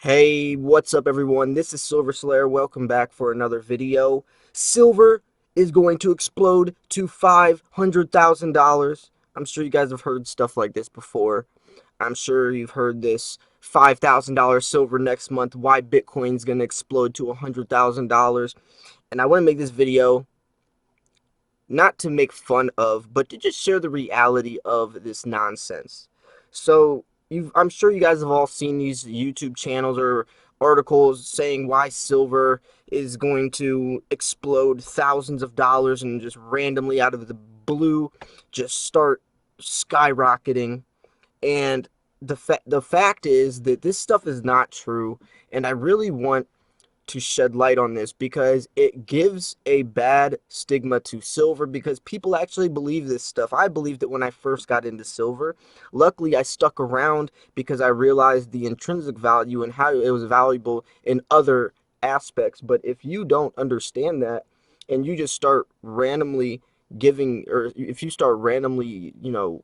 Hey, what's up everyone? This is Silver Slayer. Welcome back for another video. Silver is going to explode to $500,000. I'm sure you guys have heard stuff like this before. I'm sure you've heard this $5,000 silver next month. Why Bitcoin's going to explode to $100,000. And I want to make this video not to make fun of, but to just share the reality of this nonsense. So, I'm sure you guys have all seen these YouTube channels or articles saying why silver is going to explode thousands of dollars and just randomly out of the blue just start skyrocketing. And the fact is that this stuff is not true, and I really want to shed light on this because it gives a bad stigma to silver because people actually believe this stuff. I believed it when I first got into silver. Luckily, I stuck around because I realized the intrinsic value and how it was valuable in other aspects. But if you don't understand that and you just start randomly giving, or if you start randomly,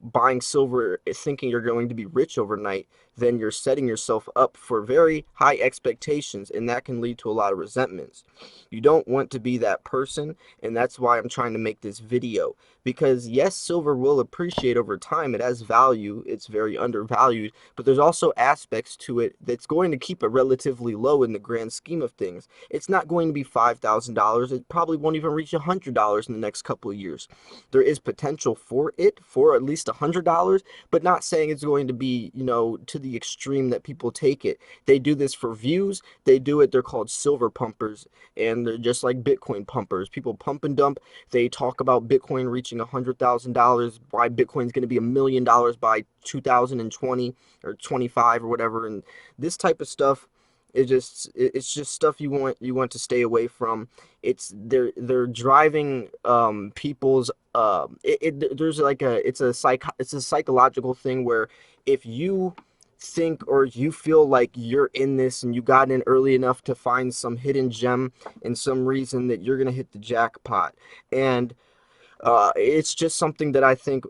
buying silver thinking you're going to be rich overnight, then you're setting yourself up for very high expectations, and that can lead to a lot of resentments. You don't want to be that person, and that's why I'm trying to make this video. Because yes, silver will appreciate over time. It has value. It's very undervalued, but there's also aspects to it that's going to keep it relatively low in the grand scheme of things. It's not going to be $5,000. It probably won't even reach $100 in the next couple of years. There is potential for it for at least $100, but not saying it's going to be, to the extreme that people take it. They do this for views. They do it. They're called silver pumpers, and they're just like Bitcoin pumpers. People pump and dump. They talk about Bitcoin reaching $100,000, why Bitcoin's going to be $1,000,000 by 2020 or 25 or whatever. And this type of stuff it's just stuff you want to stay away from. They're driving people's there's like it's a psychological thing where if you think or you feel like you're in this and you got in early enough to find some hidden gem and some reason that you're gonna hit the jackpot. And it's just something that I think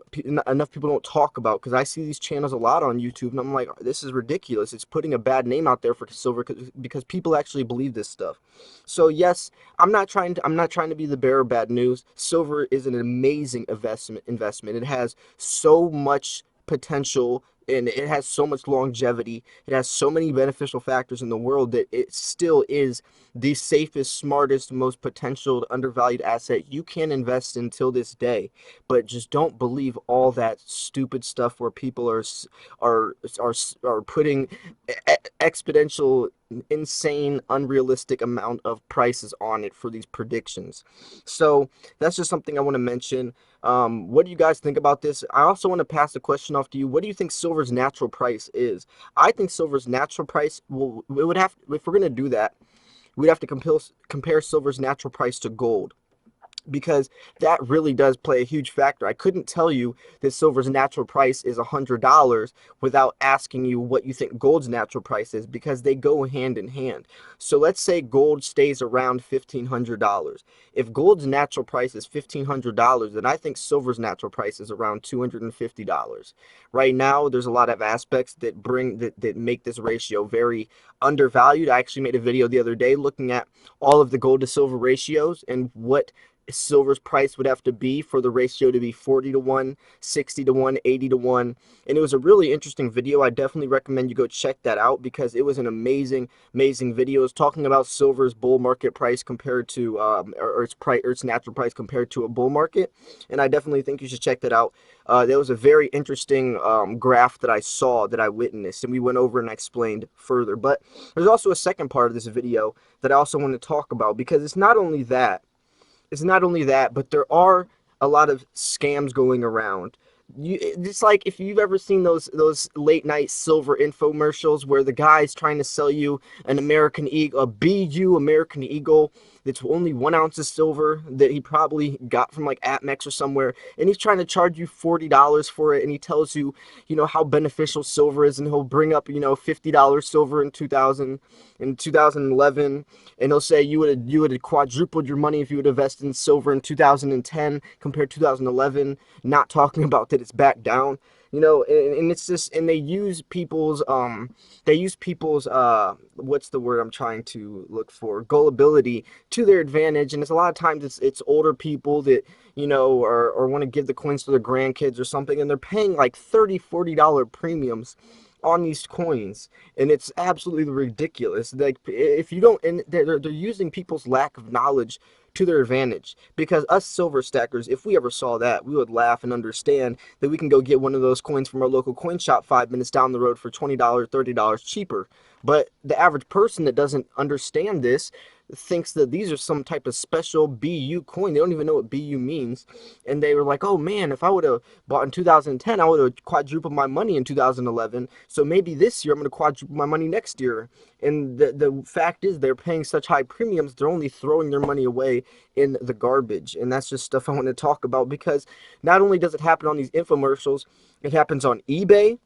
enough people don't talk about, because I see these channels a lot on YouTube and I'm like, this is ridiculous. It's putting a bad name out there for silver because people actually believe this stuff. So yes, I'm not trying to be the bearer of bad news. Silver is an amazing investment. It has so much potential and it has so much longevity. It has so many beneficial factors in the world that it still is the safest, smartest, most potential undervalued asset you can invest in till this day. But just don't believe all that stupid stuff where people are putting exponential, insane, unrealistic amount of prices on it for these predictions. So that's just something I want to mention. What do you guys think about this? I also want to pass the question off to you. What do you think silver's natural price is? I think silver's natural price, well, it would have, if we're going to do that, we'd have to compare silver's natural price to gold, because that really does play a huge factor. I couldn't tell you that silver's natural price is $100 without asking you what you think gold's natural price is, because they go hand in hand. So let's say gold stays around $1,500. If gold's natural price is $1,500, then I think silver's natural price is around $250. Right now, there's a lot of aspects that make this ratio very undervalued. I actually made a video the other day looking at all of the gold to silver ratios and what silver's price would have to be for the ratio to be 40 to 1, 60 to 1, 80 to 1. And it was a really interesting video. I definitely recommend you go check that out because it was an amazing video. It was talking about silver's bull market price compared to or its natural price compared to a bull market. And I definitely think you should check that out. There was a very interesting graph that I saw, that I witnessed, and we went over and I explained further. But there's also a second part of this video that I also want to talk about, because it's not only that, but there are a lot of scams going around. It's like if you've ever seen those late night silver infomercials where the guy's trying to sell you an American Eagle, a BU American Eagle that's only 1 ounce of silver that he probably got from like Atmex or somewhere, and he's trying to charge you $40 for it, and he tells you, how beneficial silver is, and he'll bring up, $50 silver in 2011, and he'll say you would have quadrupled your money if you would have invested in silver in 2010 compared to 2011, not talking about that it's back down. And it's just, and they use people's what's the word I'm trying to look for, gullibility to their advantage. And it's a lot of times it's older people that, or want to give the coins to their grandkids or something, and they're paying like $30-$40 premiums on these coins, and it's absolutely ridiculous. Like, if you don't, and they're using people's lack of knowledge to their advantage, because us silver stackers, if we ever saw that, we would laugh and understand that we can go get one of those coins from our local coin shop 5 minutes down the road for $20, $30 cheaper. But the average person that doesn't understand this thinks that these are some type of special BU coin. They don't even know what BU means. And they were like, oh man, if I would have bought in 2010, I would have quadrupled my money in 2011. So maybe this year I'm going to quadruple my money next year. And the fact is, they're paying such high premiums, they're only throwing their money away in the garbage. And that's just stuff I want to talk about, because not only does it happen on these infomercials, it happens on eBay,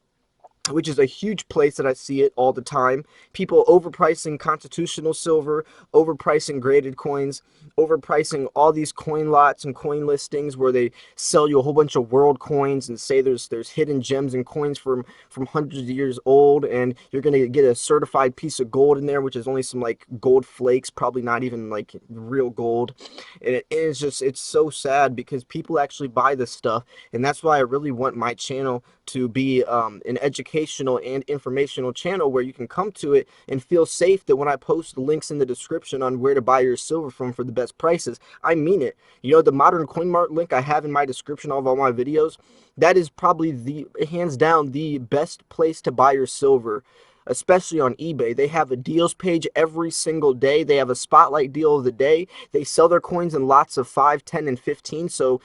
which is a huge place that I see it all the time. People overpricing constitutional silver, overpricing graded coins, overpricing all these coin lots and coin listings where they sell you a whole bunch of world coins and say there's hidden gems and coins from hundreds of years old, and you're gonna get a certified piece of gold in there, which is only some like gold flakes, probably not even like real gold. And it's so sad, because people actually buy this stuff, and that's why I really want my channel to be an educational and informational channel where you can come to it and feel safe that when I post links in the description on where to buy your silver from for the best prices, I mean it. The Modern Coin Mart link I have in my description of all my videos, that is probably the hands down the best place to buy your silver, especially on eBay. They have a deals page every single day. They have a spotlight deal of the day. They sell their coins in lots of 5, 10, and 15. So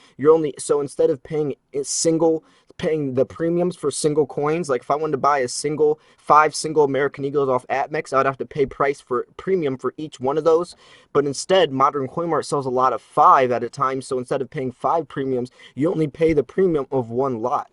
instead of paying the premiums for single coins, like if I wanted to buy five single American Eagles off ATMEX, I would have to pay premium for each one of those. But instead, Modern Coin Mart sells a lot of 5 at a time. So instead of paying 5 premiums, you only pay the premium of one lot.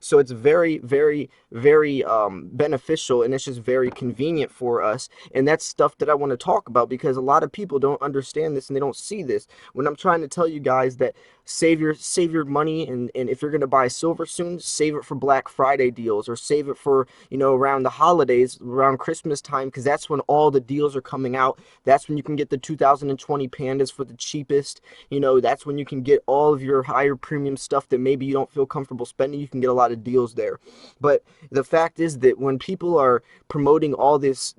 So it's very, very, very beneficial, and it's just very convenient for us. And that's stuff that I want to talk about, because a lot of people don't understand this and they don't see this. When I'm trying to tell you guys that save your money, and if you're going to buy silver soon, save it for Black Friday deals, or save it for, around the holidays, around Christmas time, because that's when all the deals are coming out. That's when you can get the 2020 pandas for the cheapest. That's when you can get all of your higher premium stuff that maybe you don't feel comfortable spending. You can get a lot of deals there. But the fact is that when people are promoting all this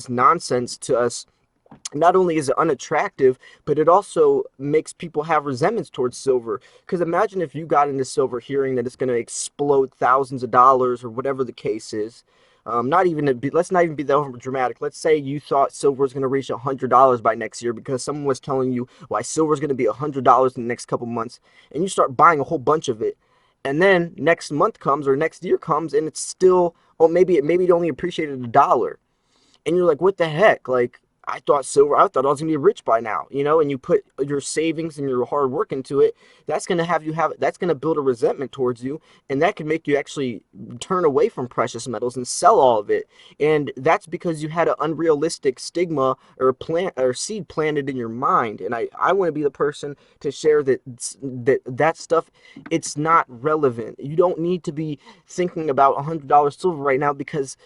nonsense to us, not only is it unattractive, but it also makes people have resentments towards silver. Because imagine if you got into silver hearing that it's going to explode thousands of dollars, or whatever the case is. Let's not even be that over dramatic. Let's say you thought silver was going to reach $100 by next year, because someone was telling you why silver is going to be $100 in the next couple months, and you start buying a whole bunch of it. And then next month comes, or next year comes, and it's still, maybe it only appreciated $1. And you're like, what the heck? Like, I thought I was gonna be rich by now, and you put your savings and your hard work into it. That's gonna build a resentment towards you, and that can make you actually turn away from precious metals and sell all of it. And that's because you had an unrealistic stigma or seed planted in your mind. And I want to be the person to share that stuff, it's not relevant. You don't need to be thinking about $100 silver right now, because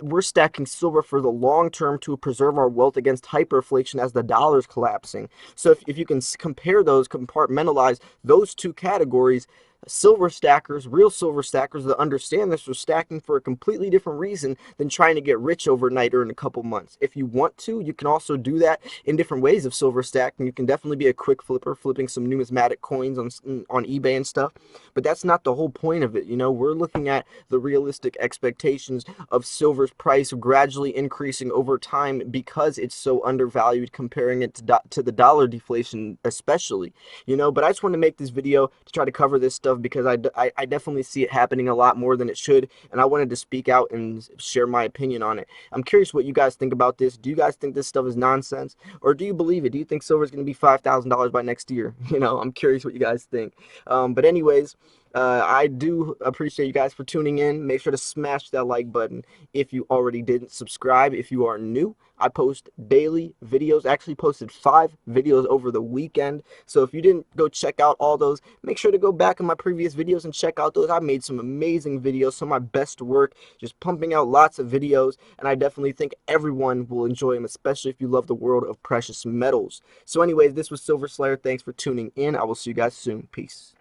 we're stacking silver for the long term to preserve our wealth against hyperinflation as the dollar's collapsing. So if you can compartmentalize those two categories, silver stackers, real silver stackers that understand this, are stacking for a completely different reason than trying to get rich overnight or in a couple months. If you want to, you can also do that in different ways of silver stacking. You can definitely be a quick flipper, flipping some numismatic coins on eBay and stuff. But that's not the whole point of it. We're looking at the realistic expectations of silver's price gradually increasing over time, because it's so undervalued, comparing it to the dollar deflation especially. But I just want to make this video to try to cover this stuff, because I definitely see it happening a lot more than it should, and I wanted to speak out and share my opinion on it. I'm curious what you guys think about this. Do you guys think this stuff is nonsense, or do you believe it? Do you think silver is going to be $5,000 by next year? I'm curious what you guys think. But anyways, I do appreciate you guys for tuning in. Make sure to smash that like button if you already didn't. Subscribe if you are new. I post daily videos. Actually posted 5 videos over the weekend. So if you didn't go check out all those, make sure to go back in my previous videos and check out those. I made some amazing videos, some of my best work, just pumping out lots of videos. And I definitely think everyone will enjoy them, especially if you love the world of precious metals. So anyways, this was Silver Slayer. Thanks for tuning in. I will see you guys soon. Peace.